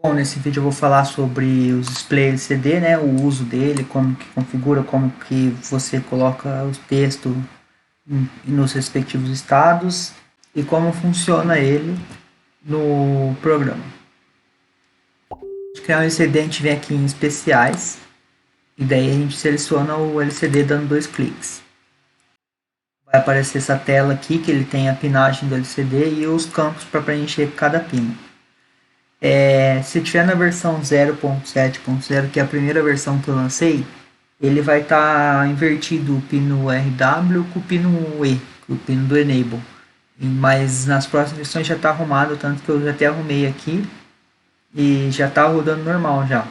Bom, nesse vídeo eu vou falar sobre os display LCD, né, o uso dele, como que configura, como que você coloca o texto nos respectivos estados e como funciona ele no programa. Para criar um LCD a gente vem aqui em especiais e daí a gente seleciona o LCD dando 2 cliques. Vai aparecer essa tela aqui que ele tem a pinagem do LCD e os campos para preencher cada pino. Se tiver na versão 0.7.0, que é a primeira versão que eu lancei, ele vai estar invertido o pino RW com o pino E, o pino do Enable. Mas nas próximas versões já está arrumado, tanto que eu já até arrumei aqui e já está rodando normal já.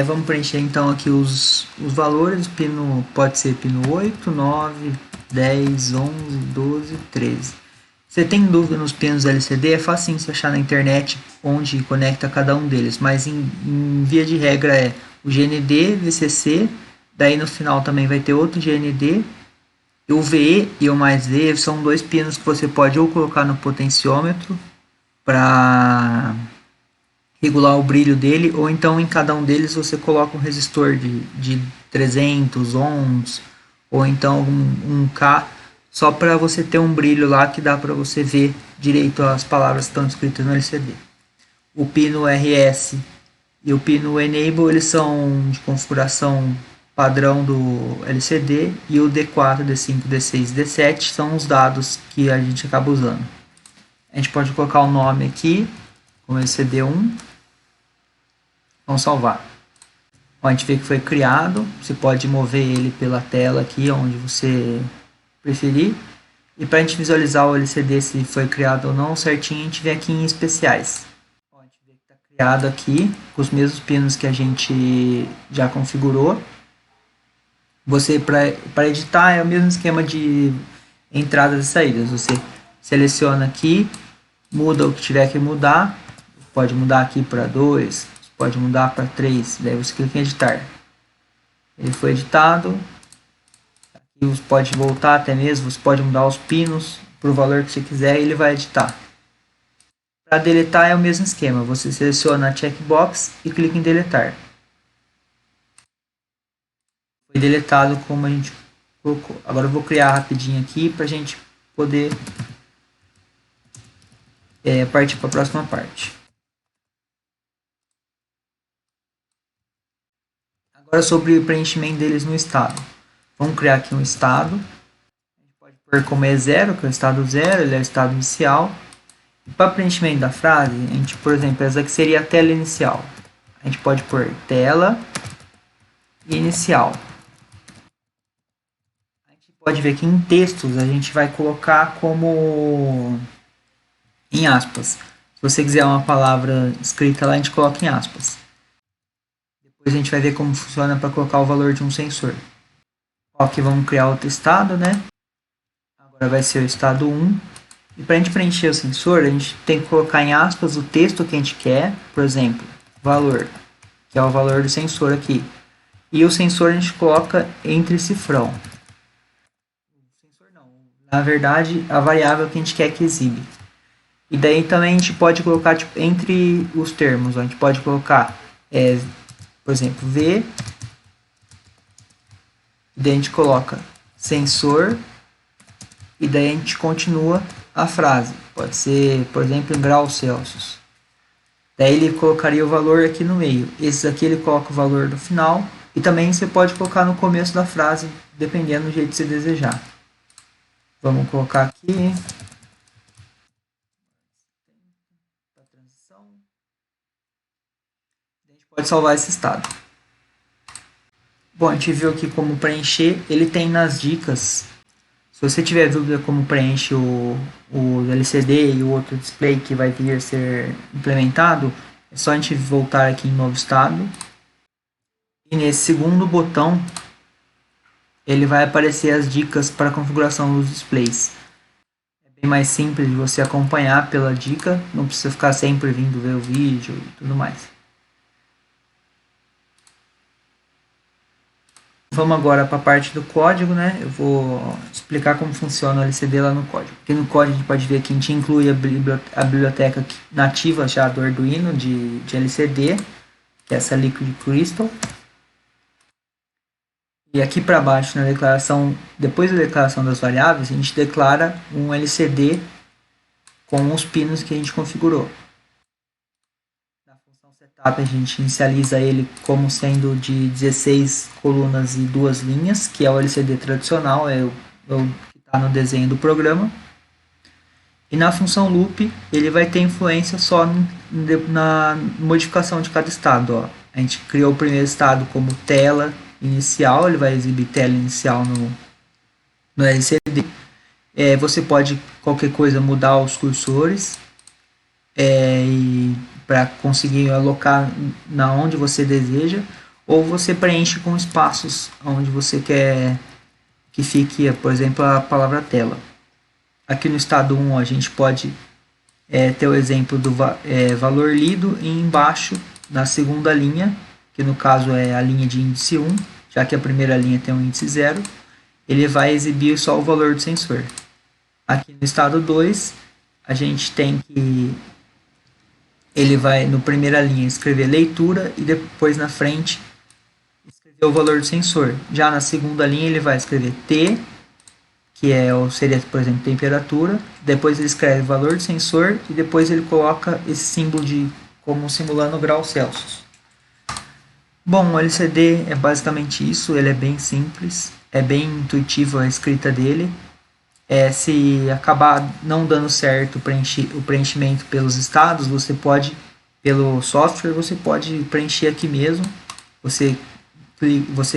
Vamos preencher então aqui os valores. O pino pode ser pino 8, 9, 10, 11, 12, 13. Você tem dúvida nos pinos LCD? É fácil você achar na internet onde conecta cada um deles, mas em via de regra é o GND, VCC, daí no final também vai ter outro GND, e o VE e o mais V são dois pinos que você pode ou colocar no potenciômetro para regular o brilho dele, ou então em cada um deles você coloca um resistor de 300 ohms, ou então um K, só para você ter um brilho lá que dá para você ver direito as palavras que estão escritas no LCD. O pino RS e o pino Enable eles são de configuração padrão do LCD, e o D4, D5, D6 e D7 são os dados que a gente acaba usando. A gente pode colocar o nome aqui, como LCD1. Vamos salvar. A gente vê que foi criado. Você pode mover ele pela tela aqui, onde você preferir. E para a gente visualizar o LCD se foi criado ou não certinho, a gente vem aqui em especiais. A gente vê que está criado aqui, com os mesmos pinos que a gente já configurou. Você, para editar, é o mesmo esquema de entradas e saídas. Você seleciona aqui, muda o que tiver que mudar. Pode mudar aqui para 2, pode mudar para 3, daí você clica em editar. Ele foi editado. Aqui você pode voltar até mesmo, você pode mudar os pinos para o valor que você quiser e ele vai editar. Para deletar é o mesmo esquema, você seleciona a checkbox e clica em deletar. Foi deletado como a gente colocou. Agora eu vou criar rapidinho aqui para a gente poder partir para a próxima parte. Agora sobre o preenchimento deles no estado. Vamos criar aqui um estado. A gente pode pôr como E0, que é o estado 0, ele é o estado inicial. E para preenchimento da frase, a gente, por exemplo, essa aqui seria a tela inicial. A gente pode pôr tela inicial. A gente pode ver que em textos a gente vai colocar como em aspas. Se você quiser uma palavra escrita lá, a gente coloca em aspas. Depois a gente vai ver como funciona para colocar o valor de um sensor. Aqui vamos criar outro estado, né? Agora vai ser o estado 1. E para a gente preencher o sensor, a gente tem que colocar em aspas o texto que a gente quer. Por exemplo, valor, que é o valor do sensor aqui. E o sensor a gente coloca entre cifrão. Na verdade, a variável que a gente quer que exibe. E daí também a gente pode colocar tipo, entre os termos. A gente pode colocar, por exemplo, V. E daí a gente coloca sensor. E daí a gente continua a frase. Pode ser, por exemplo, em graus Celsius. Daí ele colocaria o valor aqui no meio. Esse aqui ele coloca o valor no final. E também você pode colocar no começo da frase, dependendo do jeito que você desejar. Vamos colocar aqui. A gente pode salvar esse estado. Bom, a gente viu aqui como preencher. Ele tem nas dicas. Se você tiver dúvida como preenche o LCD e o outro display que vai vir a ser implementado, é só a gente voltar aqui em novo estado. E nesse segundo botão, ele vai aparecer as dicas para a configuração dos displays. É bem mais simples de você acompanhar pela dica, não precisa ficar sempre vindo ver o vídeo e tudo mais. Vamos agora para a parte do código, né? Eu vou explicar como funciona o LCD lá no código. Aqui no código a gente pode ver que a gente inclui a biblioteca nativa já do Arduino de LCD, que é essa Liquid Crystal. E aqui para baixo, na declaração, depois da declaração das variáveis, a gente declara um LCD com os pinos que a gente configurou. Na função setup a gente inicializa ele como sendo de 16 colunas e 2 linhas, que é o LCD tradicional, é o que está no desenho do programa. E na função loop ele vai ter influência só na modificação de cada estado. Ó. A gente criou o primeiro estado como tela inicial, ele vai exibir tela inicial no LCD. Você pode, qualquer coisa, mudar os cursores para conseguir alocar na onde você deseja, ou você preenche com espaços onde você quer que fique, por exemplo, a palavra tela. Aqui no estado 1 a gente pode ter o exemplo do valor lido e embaixo, na segunda linha, que no caso é a linha de índice 1, já que a primeira linha tem um índice 0, ele vai exibir só o valor do sensor. Aqui no estado 2, a gente tem que ele vai, no primeira linha, escrever leitura e depois na frente escrever o valor do sensor. Já na segunda linha ele vai escrever T, que seria, por exemplo, temperatura, depois ele escreve valor do sensor e depois ele coloca esse símbolo como simulando graus Celsius. Bom, o LCD é basicamente isso, ele é bem simples, é bem intuitivo a escrita dele. Se acabar não dando certo o preenchimento pelos estados, você pode, pelo software, você pode preencher aqui mesmo. Você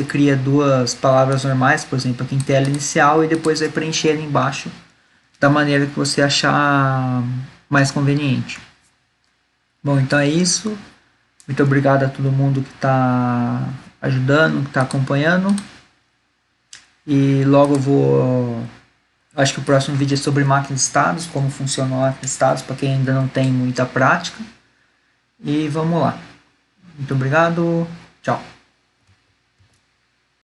cria duas palavras normais, por exemplo, aqui em tela inicial, e depois vai preencher ali embaixo da maneira que você achar mais conveniente. Bom, então é isso. Muito obrigado a todo mundo que está ajudando, que está acompanhando. E logo eu vou... Acho que o próximo vídeo é sobre máquina de estados, como funciona a máquina de estados, para quem ainda não tem muita prática. E vamos lá. Muito obrigado. Tchau.